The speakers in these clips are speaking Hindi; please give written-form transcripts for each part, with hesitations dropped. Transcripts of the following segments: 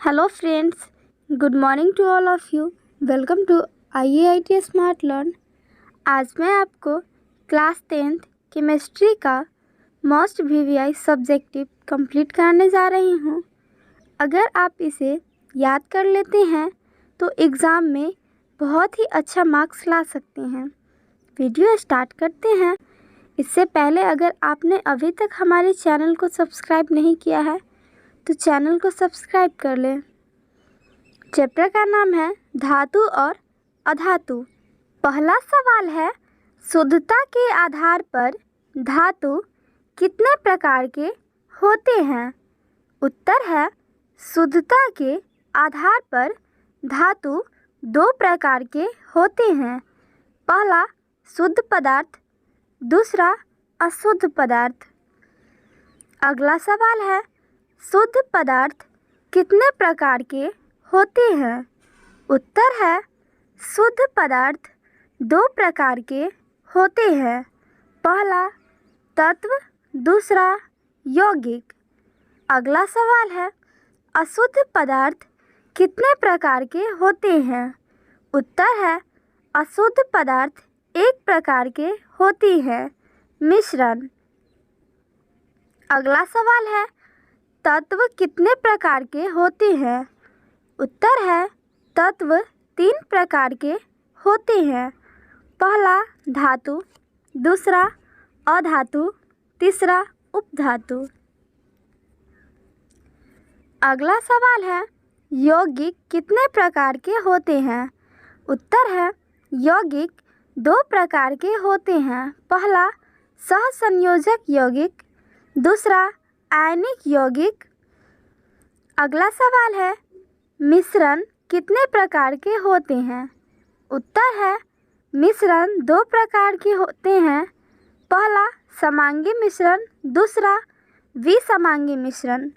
Hello friends, good morning to all of you. Welcome to IAIT smart learn. आज मैं आपको क्लास 10th केमिस्ट्री का मोस्ट VVI सब्जेक्टिव कंप्लीट कराने जा रही हूँ। अगर आप इसे याद कर लेते हैं तो एग्ज़ाम में बहुत ही अच्छा मार्क्स ला सकते हैं। वीडियो स्टार्ट करते हैं। इससे पहले अगर आपने अभी तक हमारे चैनल को सब्सक्राइब नहीं किया है तो चैनल को सब्सक्राइब कर लें। चैप्टर का नाम है धातु और अधातु। पहला सवाल है, शुद्धता के आधार पर धातु कितने प्रकार के होते हैं? उत्तर है, शुद्धता के आधार पर धातु 2 प्रकार के होते हैं। पहला शुद्ध पदार्थ, दूसरा अशुद्ध पदार्थ। अगला सवाल है, शुद्ध पदार्थ कितने प्रकार के होते हैं? उत्तर है, शुद्ध पदार्थ 2 प्रकार के होते हैं। पहला तत्व, दूसरा यौगिक। अगला सवाल है, अशुद्ध पदार्थ कितने प्रकार के होते हैं? उत्तर है, अशुद्ध पदार्थ 1 प्रकार के होती है, मिश्रण। अगला सवाल है, तत्व कितने प्रकार के होते हैं? उत्तर है, तत्व 3 प्रकार के होते हैं। पहला धातु, दूसरा अधातु, तीसरा उपधातु। अगला सवाल है, यौगिक कितने प्रकार के होते हैं? उत्तर है, यौगिक 2 प्रकार के होते हैं। पहला सहसंयोजक यौगिक, दूसरा आयनिक यौगिक। अगला सवाल है, मिश्रण कितने प्रकार के होते हैं? उत्तर है, मिश्रण 2 प्रकार के होते हैं। पहला समांगी मिश्रण, दूसरा विसमांगी मिश्रण।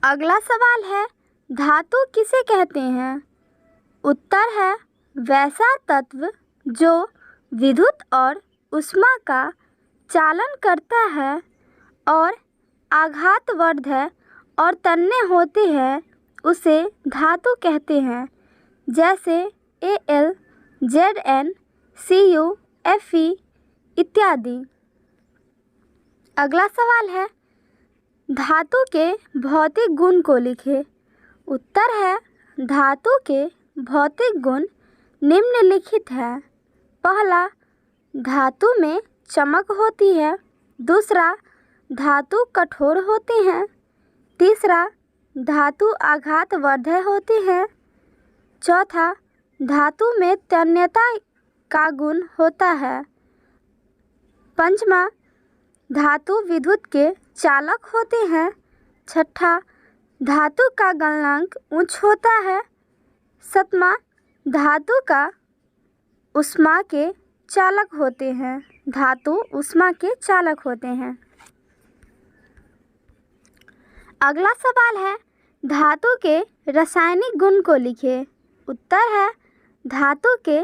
अगला सवाल है, धातु किसे कहते हैं? उत्तर है, वैसा तत्व जो विद्युत और ऊष्मा का चालन करता है और आघातवर्धक और तन्य होते हैं, उसे धातु कहते हैं। जैसे Al, Zn, Cu, Fe इत्यादि। अगला सवाल है, धातु के भौतिक गुण को लिखें। उत्तर है, धातु के भौतिक गुण निम्नलिखित है। पहला, धातु में चमक होती है। दूसरा, धातु कठोर होते हैं। तीसरा, धातु आघातवर्धक होते हैं। चौथा, धातु में तन्यता का गुण होता है। पंचमा, धातु विद्युत के चालक होते हैं। छठा, धातु का गलनांक उच्च होता है। सातवां, धातु का ऊष्मा के चालक होते हैं। धातु ऊष्मा के चालक होते हैं। अगला सवाल है, धातु के रासायनिक गुण को लिखें। उत्तर है, धातु के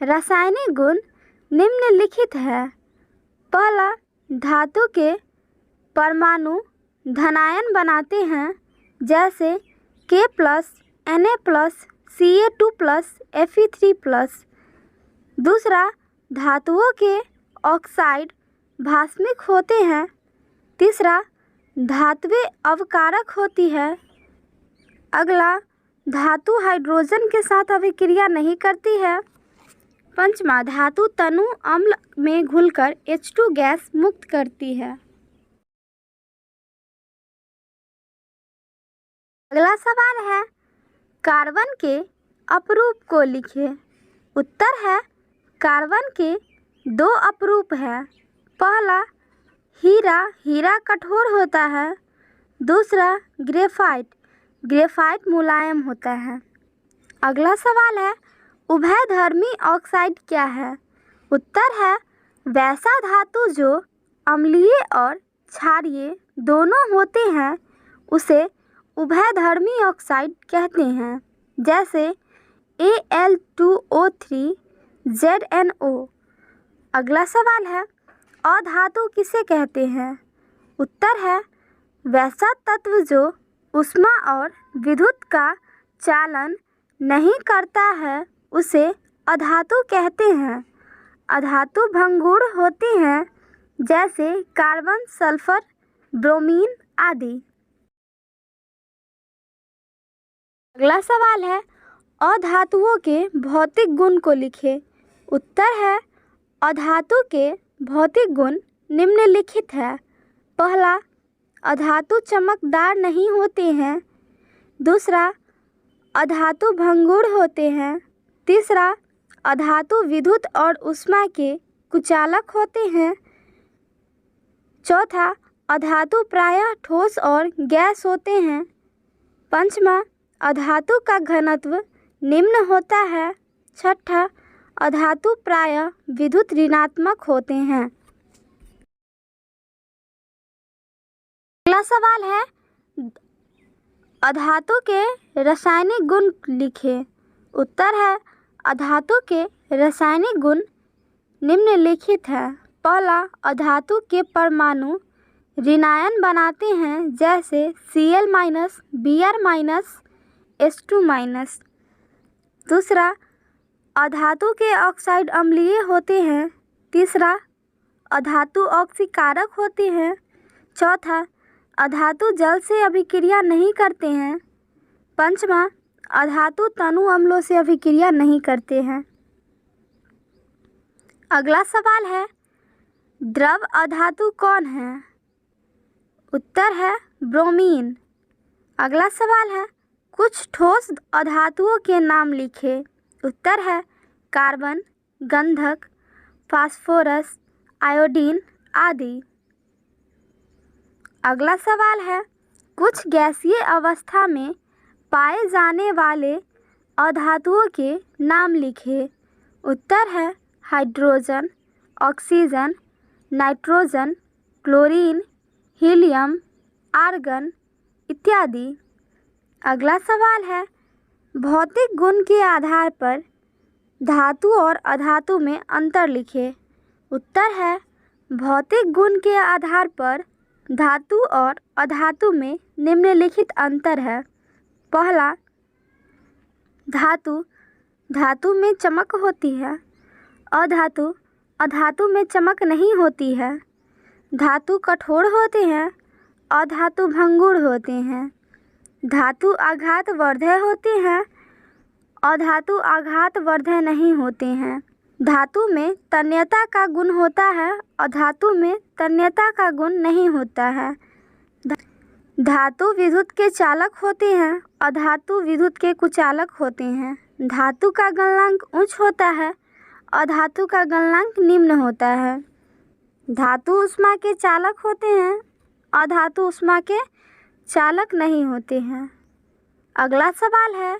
रासायनिक गुण निम्नलिखित है। पहला, धातु के परमाणु धनायन बनाते हैं। जैसे K+, Na+, Ca2+, Fe3+। दूसरा, धातुओं के ऑक्साइड भास्मिक होते हैं। तीसरा, धातुएं अवकारक होती है। अगला, धातु हाइड्रोजन के साथ अभिक्रिया नहीं करती है। पंचमा, धातु तनु अम्ल में घुलकर H2 गैस मुक्त करती है। अगला सवाल है, कार्बन के अपरूप को लिखें। उत्तर है, कार्बन के 2 अपरूप हैं। पहला, हीरा, हीरा कठोर होता है। दूसरा, ग्रेफाइट, ग्रेफाइट मुलायम होता है। अगला सवाल है, उभयधर्मी ऑक्साइड क्या है? उत्तर है, वैसा धातु जो अम्लीय और क्षारीय दोनों होते हैं, उसे उभयधर्मी ऑक्साइड कहते हैं। जैसे Al2O3, ZnO। अगला सवाल है, अधातु किसे कहते हैं? उत्तर है, वैसा तत्व जो ऊष्मा और विद्युत का चालन नहीं करता है उसे अधातु कहते हैं। अधातु भंगुर होती हैं जैसे कार्बन, सल्फर, ब्रोमीन आदि। अगला सवाल है अधातुओं के भौतिक गुण को लिखें। उत्तर है अधातु के भौतिक गुण निम्नलिखित है। पहला, अधातु चमकदार नहीं होते हैं। दूसरा, अधातु भंगुर होते हैं। तीसरा, अधातु विद्युत और ऊष्मा के कुचालक होते हैं। चौथा, अधातु प्रायः ठोस और गैस होते हैं। पांचवा, अधातु का घनत्व निम्न होता है। छठा, अधातु प्रायः विद्युत ऋणात्मक होते हैं। अगला सवाल है अधातु के रासायनिक गुण लिखें। उत्तर है अधातु के रासायनिक गुण निम्नलिखित है। पहला, अधातु के परमाणु ऋणायन बनाते हैं जैसे Cl-, Br-, H2-। दूसरा, अधातु के ऑक्साइड अम्लीय होते हैं। तीसरा, अधातु ऑक्सीकारक होते हैं। चौथा, अधातु जल से अभिक्रिया नहीं करते हैं। पांचवा, अधातु तनु अम्लों से अभिक्रिया नहीं करते हैं। अगला सवाल है द्रव अधातु कौन है? उत्तर है ब्रोमीन। अगला सवाल है कुछ ठोस अधातुओं के नाम लिखें। उत्तर है कार्बन, गंधक, फास्फोरस, आयोडीन आदि। अगला सवाल है कुछ गैसीय अवस्था में पाए जाने वाले अधातुओं के नाम लिखें। उत्तर है hydrogen, oxygen, nitrogen, chlorine, helium, argon इत्यादि। अगला सवाल है भौतिक गुण के आधार पर धातु और अधातु में अंतर लिखें। उत्तर है भौतिक गुण के आधार पर धातु और अधातु में निम्नलिखित अंतर है। पहला, धातु में चमक होती है। अधातु में चमक नहीं होती है। धातु कठोर होते हैं। अधातु भंगुर होते हैं। धातु आघातवर्धक होते हैं। अधातु आघातवर्धक नहीं होते हैं। धातु में तन्यता का गुण होता है। अधातु में तन्यता का गुण नहीं होता है। धातु विद्युत के चालक होते हैं। अधातु विद्युत के कुचालक होते हैं। धातु का गलनांक उच्च होता है। अधातु का गलनांक निम्न होता है। धातु ऊष्मा के चालक होते हैं। अधातु ऊष्मा के चालक नहीं होते हैं। अगला सवाल है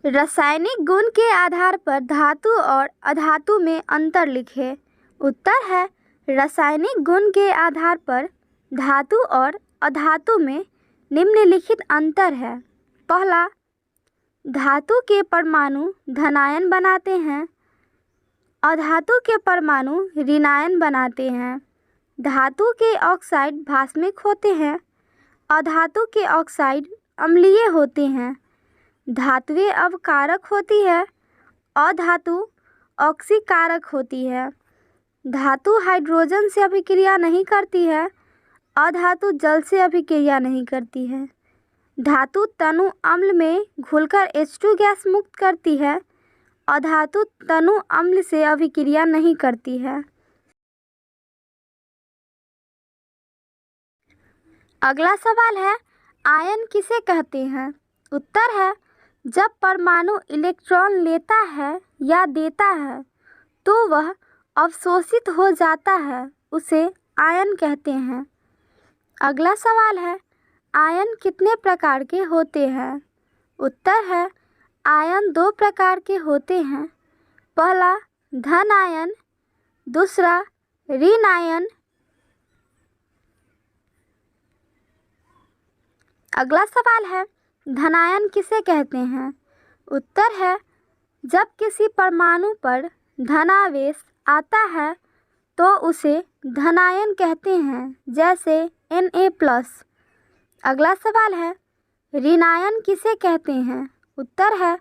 रासायनिक गुण के आधार पर धातु और अधातु में अंतर लिखें। उत्तर है रासायनिक गुण के आधार पर धातु और अधातु में निम्नलिखित अंतर है। पहला, धातु के परमाणु धनायन बनाते हैं। अधातु के परमाणु ऋणायन बनाते हैं। धातु के ऑक्साइड भास्मिक होते हैं। अधातु के ऑक्साइड अम्लीय होते हैं। धातुएं अवकारक होती है। अधातु ऑक्सीकारक होती है। धातु हाइड्रोजन से अभिक्रिया नहीं करती है। अधातु जल से अभिक्रिया नहीं करती है। धातु तनु अम्ल में घुलकर H2 गैस मुक्त करती है। अधातु तनु अम्ल से अभिक्रिया नहीं करती है। अगला सवाल है आयन किसे कहते हैं? उत्तर है जब परमाणु इलेक्ट्रॉन लेता है या देता है तो वह अवशोषित हो जाता है, उसे आयन कहते हैं। अगला सवाल है आयन कितने प्रकार के होते हैं? उत्तर है आयन 2 प्रकार के होते हैं। पहला धन आयन, दूसरा ऋण आयन। अगला सवाल है धनायन किसे कहते हैं? उत्तर है जब किसी परमाणु पर धनावेश आता है तो उसे धनायन कहते हैं, जैसे Na+। अगला सवाल है, ऋणायन किसे कहते हैं? उत्तर है,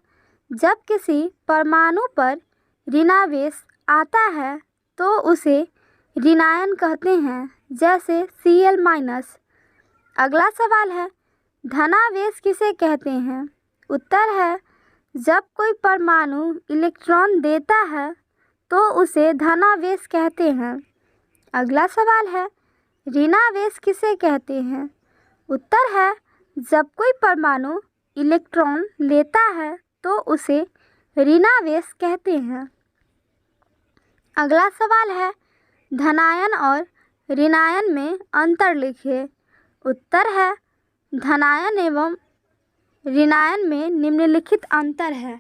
जब किसी परमाणु पर ऋणावेश आता है तो उसे ऋणायन कहते हैं, जैसे Cl-। अगला सवाल है, धनावेश किसे कहते हैं? उत्तर है, जब कोई परमाणु इलेक्ट्रॉन देता है तो उसे धनावेश कहते हैं। अगला सवाल है, ऋणावेश किसे कहते हैं? उत्तर है, जब कोई परमाणु इलेक्ट्रॉन लेता है तो उसे ऋणावेश कहते हैं। अगला सवाल है, धनायन और ऋणायन में अंतर लिखिए। उत्तर है, धनायन एवं ऋणायन में निम्नलिखित अंतर है।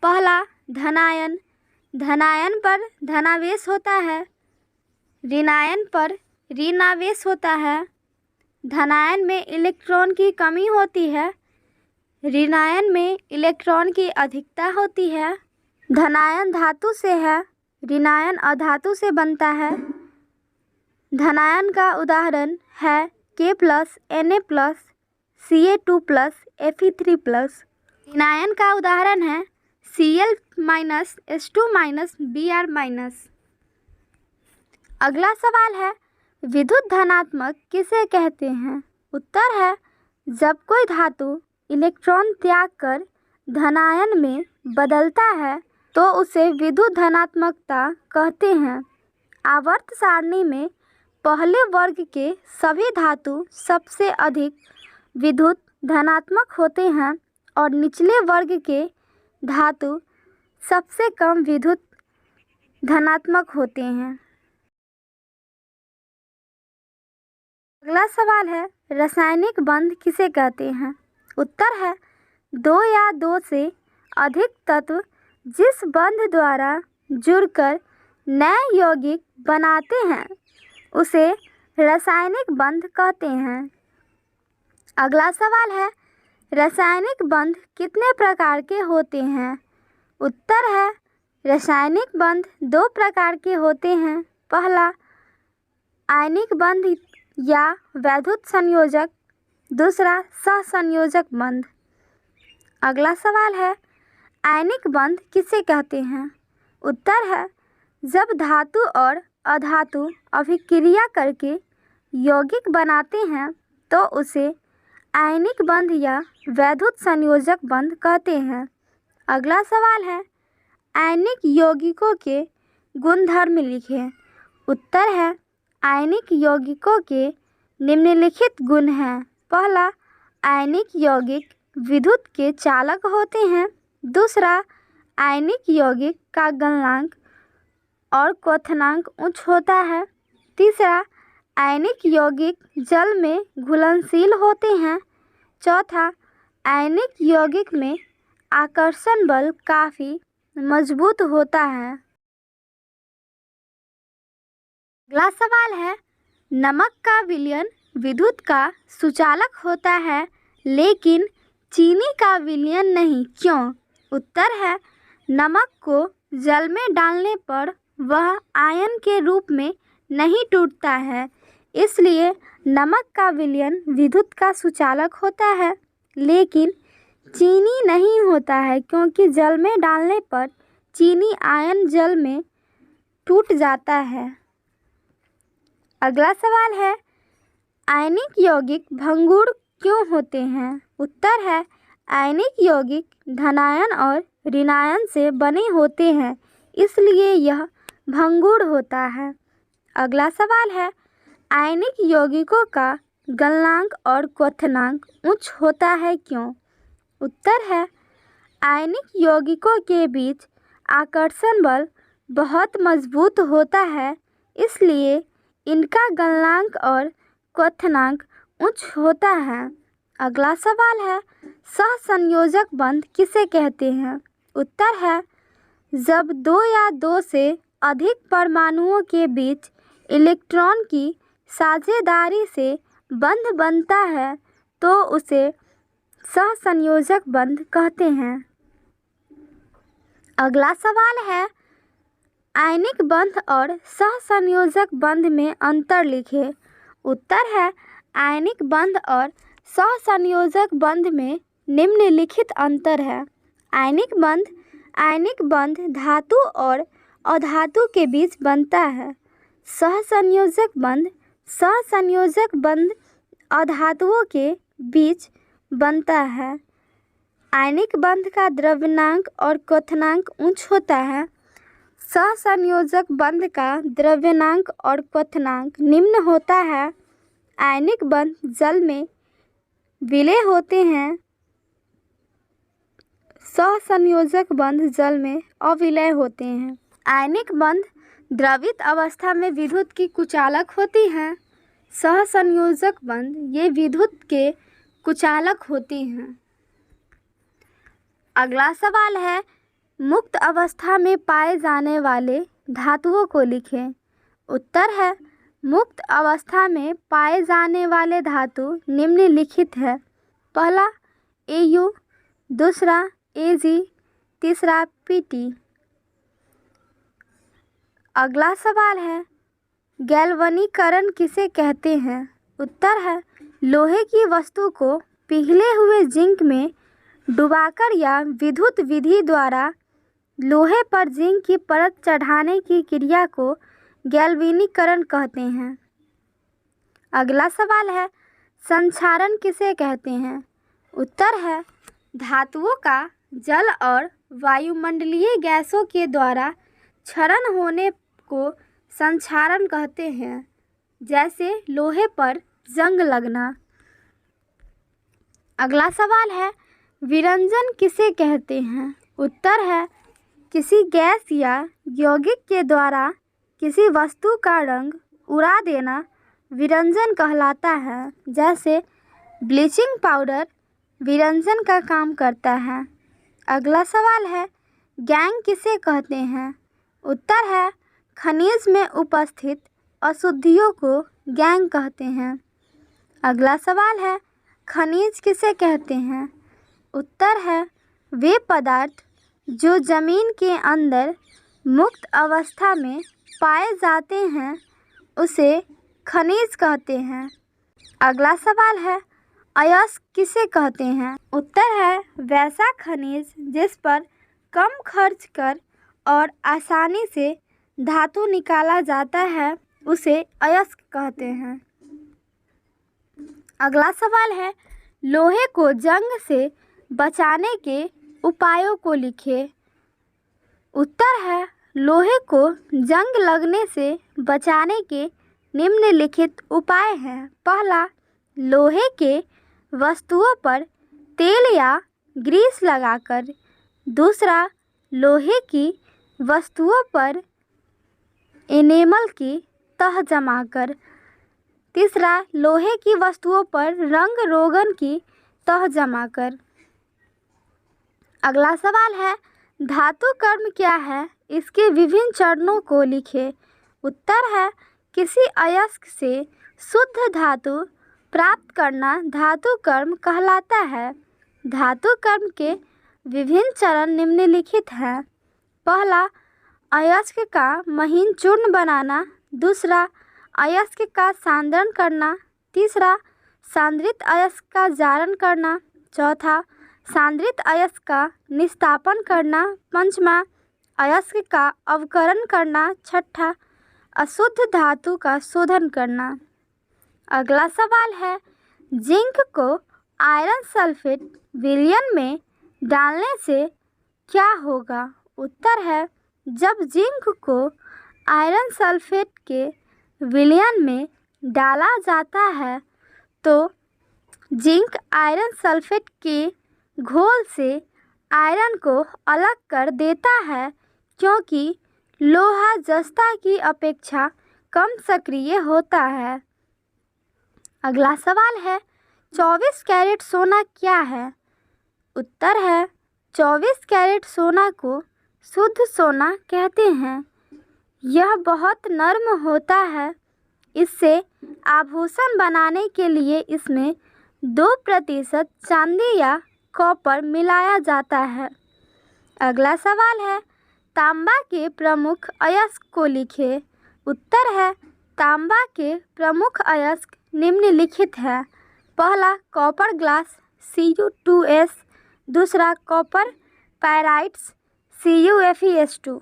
पहला, धनायन, धनायन पर धनावेश होता है, ऋणायन पर ऋणावेश होता है। धनायन में इलेक्ट्रॉन की कमी होती है, ऋणायन में इलेक्ट्रॉन की अधिकता होती है। धनायन धातु से है, ऋणायन अधातु से बनता है। धनायन का उदाहरण है K+, Na+, Ca2+, Fe3+। ऋणायन का उदाहरण है Cl-, H2-, Br-। अगला सवाल है, विद्युत धनात्मक किसे कहते हैं? उत्तर है, जब कोई धातु इलेक्ट्रॉन त्याग कर धनायन में बदलता है तो उसे विद्युत धनात्मकता कहते हैं। आवर्त सारणी में पहले वर्ग के सभी धातु सबसे अधिक विद्युत धनात्मक होते हैं और निचले वर्ग के धातु सबसे कम विद्युत धनात्मक होते हैं। अगला सवाल है, रासायनिक बंध किसे कहते हैं? उत्तर है, दो या दो से अधिक तत्व जिस बंध द्वारा जुड़कर नए यौगिक बनाते हैं उसे रासायनिक बंध कहते हैं। अगला सवाल है, रासायनिक बंध कितने प्रकार के होते हैं? उत्तर है, रासायनिक बंध दो प्रकार के होते हैं। पहला, आयनिक बंध या वैद्युत संयोजक, दूसरा सहसंयोजक बंध। अगला सवाल है, आयनिक बंध किसे कहते हैं? उत्तर है, जब धातु और अधातु अभिक्रिया करके यौगिक बनाते हैं तो उसे आयनिक बंध या वैद्युत संयोजक बंध कहते हैं। अगला सवाल है, आयनिक यौगिकों के गुणधर्म लिखें। उत्तर है, आयनिक यौगिकों के निम्नलिखित गुण हैं। पहला, आयनिक यौगिक विद्युत के चालक होते हैं। दूसरा, आयनिक यौगिक का गलनांक और क्वथनांक उच्च होता है। तीसरा, आयनिक यौगिक जल में घुलनशील होते हैं। चौथा, आयनिक यौगिक में आकर्षण बल काफ़ी मजबूत होता है। अगला सवाल है, नमक का विलयन विद्युत का सुचालक होता है लेकिन चीनी का विलयन नहीं, क्यों? उत्तर है, नमक को जल में डालने पर वह आयन के रूप में नहीं टूटता है, इसलिए नमक का विलयन विद्युत का सुचालक होता है। लेकिन चीनी नहीं होता है क्योंकि जल में डालने पर चीनी आयन जल में टूट जाता है। अगला सवाल है, आयनिक यौगिक भंगुर क्यों होते हैं? उत्तर है, आयनिक यौगिक धनायन और ऋणायन से बने होते हैं, इसलिए यह भंगुर होता है। अगला सवाल है, आयनिक यौगिकों का गलनांक और क्वथनांक उच्च होता है, क्यों? उत्तर है, आयनिक यौगिकों के बीच आकर्षण बल बहुत मजबूत होता है, इसलिए इनका गलनांक और क्वथनांक उच्च होता है। अगला सवाल है, सहसंयोजक बंध किसे कहते हैं? उत्तर है, जब दो या दो से अधिक परमाणुओं के बीच इलेक्ट्रॉन की साझेदारी से बंध बनता है तो उसे सहसंयोजक बंध कहते हैं। अगला सवाल है, आयनिक बंध और सहसंयोजक बंध में अंतर लिखें। उत्तर है, आयनिक बंध और सहसंयोजक बंध में निम्नलिखित अंतर है। आयनिक बंध धातु और अधातु के बीच बनता है। सहसंयोजक बंध अधातुओं के बीच बनता है। आयनिक बंध का द्रव्यनांक और क्वथनांक उच्च होता है। सहसंयोजक बंध का द्रव्यनांक और क्वथनांक निम्न होता है। आयनिक बंध जल में विलय होते हैं। सहसंयोजक बंध जल में अविलय होते हैं। आयनिक बंध द्रवित अवस्था में विद्युत की कुचालक होती हैं। सहसंयोजक बंध ये विद्युत के कुचालक होती हैं। अगला सवाल है, मुक्त अवस्था में पाए जाने वाले धातुओं को लिखें। उत्तर है, मुक्त अवस्था में पाए जाने वाले धातु निम्नलिखित है। पहला Au, दूसरा Ag, तीसरा Pt। अगला सवाल है, गैल्वनीकरण किसे कहते हैं? उत्तर है, लोहे की वस्तु को पिघले हुए जिंक में डुबाकर या विद्युत विधि द्वारा लोहे पर जिंक की परत चढ़ाने की क्रिया को गैल्वनीकरण कहते हैं। अगला सवाल है, संक्षारण किसे कहते हैं? उत्तर है, धातुओं का जल और वायुमंडलीय गैसों के द्वारा क्षरण होने को संक्षारण कहते हैं, जैसे लोहे पर जंग लगना। अगला सवाल है, विरंजन किसे कहते हैं? उत्तर है, किसी गैस या यौगिक के द्वारा किसी वस्तु का रंग उड़ा देना विरंजन कहलाता है, जैसे ब्लीचिंग पाउडर विरंजन का काम करता है। अगला सवाल है, गैंग किसे कहते हैं? उत्तर है, खनिज में उपस्थित अशुद्धियों को गैंग कहते हैं। अगला सवाल है, खनिज किसे कहते हैं? उत्तर है, वे पदार्थ जो जमीन के अंदर मुक्त अवस्था में पाए जाते हैं उसे खनिज कहते हैं। अगला सवाल है, अयस्क किसे कहते हैं? उत्तर है, वैसा खनिज जिस पर कम खर्च कर और आसानी से धातु निकाला जाता है उसे अयस्क कहते हैं। अगला सवाल है, लोहे को जंग से बचाने के उपायों को लिखिए। उत्तर है, लोहे को जंग लगने से बचाने के निम्नलिखित उपाय हैं। पहला, लोहे के वस्तुओं पर तेल या ग्रीस लगाकर। दूसरा, लोहे की वस्तुओं पर एनेमल की तह जमाकर। तीसरा, लोहे की वस्तुओं पर रंग रोगन की तह जमाकर। अगला सवाल है, धातु कर्म क्या है? इसके विभिन्न चरणों को लिखें। उत्तर है, किसी अयस्क से शुद्ध धातु प्राप्त करना धातु कर्म कहलाता है। धातु कर्म के विभिन्न चरण निम्नलिखित हैं। पहला, अयस्क का महीन चूर्ण बनाना। दूसरा, अयस्क का सांद्रण करना। तीसरा, सांद्रित अयस्क का जारण करना। चौथा, सांद्रित अयस्क का निस्तापन करना। पंचमा, अयस्क का अवकरण करना। छठा, अशुद्ध धातु का शोधन करना। अगला सवाल है, जिंक को आयरन सल्फेट विलयन में डालने से क्या होगा? उत्तर है, जब जिंक को आयरन सल्फेट के विलयन में डाला जाता है तो जिंक आयरन सल्फेट के घोल से आयरन को अलग कर देता है, क्योंकि लोहा जस्ता की अपेक्षा कम सक्रिय होता है। अगला सवाल है, 24 कैरेट सोना क्या है? उत्तर है, 24 कैरेट सोना को शुद्ध सोना कहते हैं। यह बहुत नर्म होता है। इससे आभूषण बनाने के लिए इसमें 2% चांदी या कॉपर मिलाया जाता है। अगला सवाल है, तांबा के प्रमुख अयस्क को लिखें। उत्तर है, तांबा के प्रमुख अयस्क निम्नलिखित है। पहला कॉपर ग्लास Cu2S, दूसरा कॉपर पायराइट्स CuFeS2।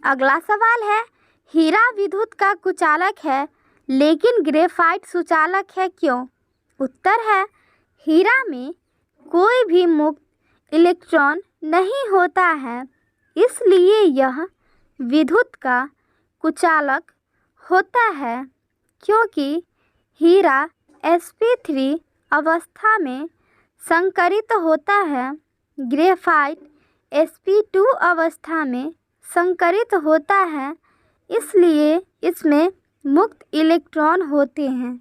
अगला सवाल है, हीरा विद्युत का कुचालक है लेकिन ग्रेफाइट सुचालक है, क्यों? उत्तर है, हीरा में कोई भी मुक्त इलेक्ट्रॉन नहीं होता है, इसलिए यह विद्युत का कुचालक होता है। क्योंकि हीरा sp3 अवस्था में संकरित होता है, ग्रेफाइट sp2 अवस्था में संकरित होता है, इसलिए इसमें मुक्त इलेक्ट्रॉन होते हैं,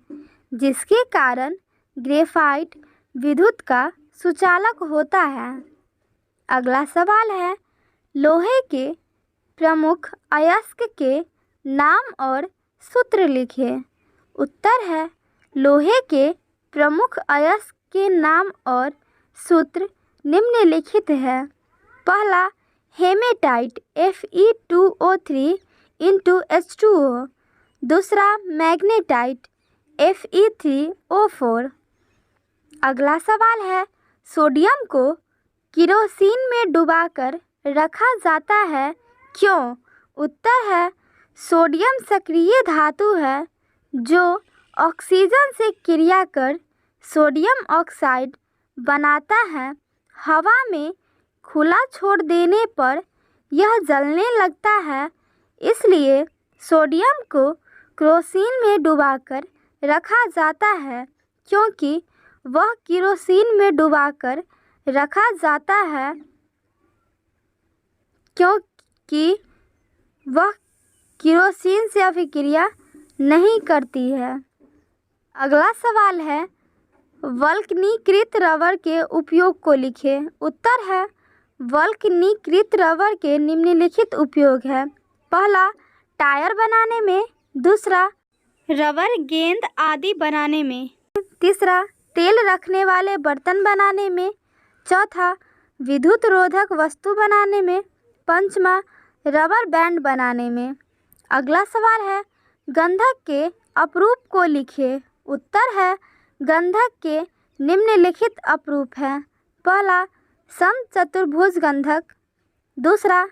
जिसके कारण ग्रेफाइट विद्युत का सुचालक होता है। अगला सवाल है, लोहे के प्रमुख अयस्क के नाम और सूत्र लिखिए। उत्तर है, लोहे के प्रमुख अयस्क के नाम और सूत्र निम्नलिखित है। पहला हेमेटाइट Fe2O3 × H2O, दूसरा मैग्नेटाइट Fe3O4। अगला सवाल है, सोडियम को किरोसिन में डुबाकर रखा जाता है, क्यों? उत्तर है, सोडियम सक्रिय धातु है जो ऑक्सीजन से क्रिया कर सोडियम ऑक्साइड बनाता है। हवा में खुला छोड़ देने पर यह जलने लगता है, इसलिए सोडियम को किरोसिन में डुबाकर रखा जाता है, क्योंकि वह किरोसिन में डुबाकर रखा जाता है क्योंकि वह किरोसिन से अभिक्रिया नहीं करती है। अगला सवाल है, वल्कनीकृत रबर के उपयोग को लिखें। उत्तर है, वल्कनीकृत रबर के निम्नलिखित उपयोग है। पहला, टायर बनाने में, दूसरा रबर गेंद आदि बनाने में, तीसरा तेल रखने वाले बर्तन बनाने में, चौथा विद्युत रोधक वस्तु बनाने में, पांचवा रबर बैंड बनाने में। अगला सवाल है, गंधक के अपरूप को लिखिए। उत्तर है, गंधक के निम्नलिखित अपरूप हैं। पहला समचतुर्भुज गंधक, दूसरा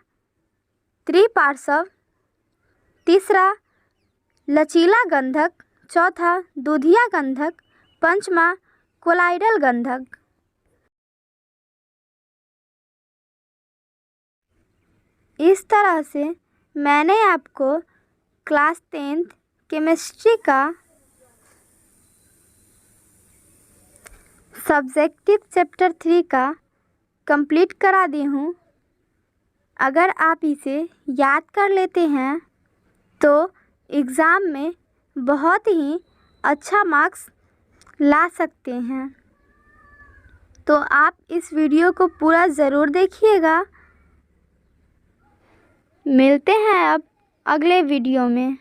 त्रिपार्श्व, तीसरा लचीला गंधक, चौथा दूधिया गंधक, पांचवा कोलाइडल गंधक। इस तरह से मैंने आपको क्लास 10th केमिस्ट्री का सब्जेक्टिव चैप्टर 3 का कंप्लीट करा दी हूँ। अगर आप इसे याद कर लेते हैं तो एग्ज़ाम में बहुत ही अच्छा मार्क्स ला सकते हैं। तो आप इस वीडियो को पूरा ज़रूर देखिएगा। मिलते हैं अब अगले वीडियो में।